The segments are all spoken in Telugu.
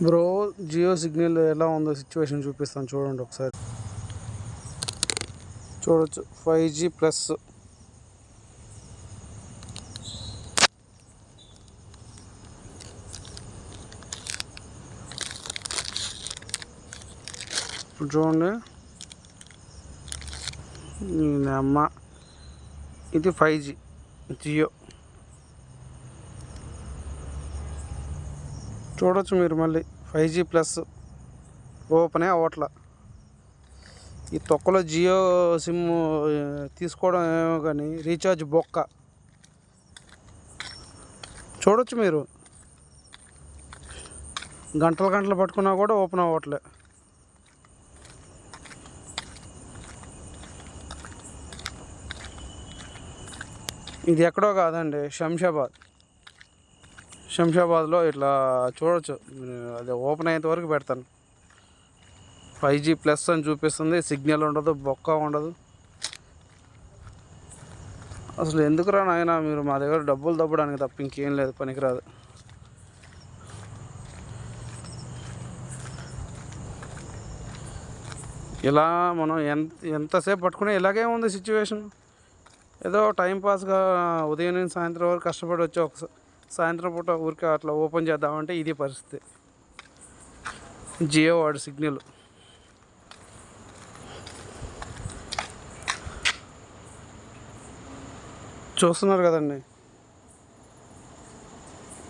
బ్రో జియో సిగ్నల్ ఎలా ఉందో సిచ్యువేషన్ చూపిస్తాను చూడండి ఒకసారి. చూడొచ్చు 5G ప్లస్. ఇప్పుడు చూడండి అమ్మ, ఇది 5G జియో. చూడొచ్చు మీరు మళ్ళీ 5G ప్లస్ ఓపెనే అవ్వట్ల. ఈ తొక్కలో జియో సిమ్ తీసుకోవడం ఏమో కానీ రీఛార్జ్ బొక్క. చూడొచ్చు మీరు, గంటలు పట్టుకున్నా కూడా ఓపెన్ అవ్వట్లే. ఇది ఎక్కడో కాదండి, శంషాబాద్లో ఇట్లా చూడొచ్చు. అది ఓపెన్ అయ్యేంత వరకు పెడతాను. 5G ప్లస్ అని చూపిస్తుంది, సిగ్నల్ ఉండదు, బొక్క ఉండదు. అసలు ఎందుకురా నాయన మీరు మా దగ్గర డబ్బులు దబ్బడానికి తప్ప ఇంకేం లేదు, పనికిరాదు. ఇలా మనం ఎంతసేపు పట్టుకునే ఇలాగే ఉంది సిచ్యువేషన్. ఏదో టైంపాస్గా ఉదయం నుంచి సాయంత్రం వరకు కష్టపడి వచ్చి ఒకసారి సాయంత్రం పూట ఊరికే అట్లా ఓపెన్ చేద్దామంటే ఇది పరిస్థితి. జియో వాడు సిగ్నల్. చూస్తున్నారు కదండి,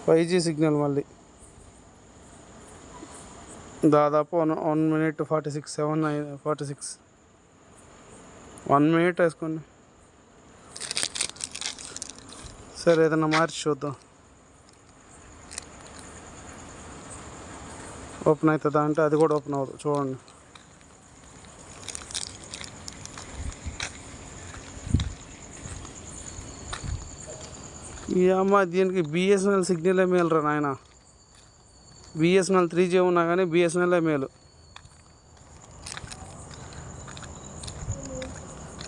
5G సిగ్నల్ మళ్ళీ దాదాపు 1 minute 46 1 minute వేసుకోండి. సరే ఏదైనా మార్చి చూద్దాం, ఓపెన్ అవుతుందా అంటే అది కూడా ఓపెన్ అవ్వదు. చూడండి, ఈ అమ్మ దీనికి బిఎస్ఎన్ఎల్ సిగ్నలే మేలురా నాయన. బిఎస్ఎన్ఎల్ 3G ఉన్నా కానీ బిఎస్ఎన్ఎల్ మేలు.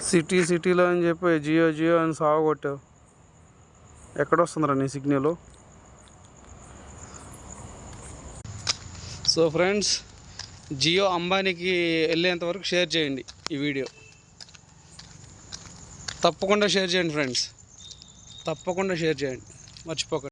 సిటీలో అని చెప్పి జియో అని సాగొట్టావు. ఎక్కడొస్తుందిరా నీ సిగ్నల్? సో ఫ్రెండ్స్, జియో అంబానీకి వెళ్ళేంత వరకు షేర్ చేయండి ఈ వీడియో. తప్పకుండా షేర్ చేయండి ఫ్రెండ్స్, తప్పకుండా షేర్ చేయండి, మర్చిపోకండి.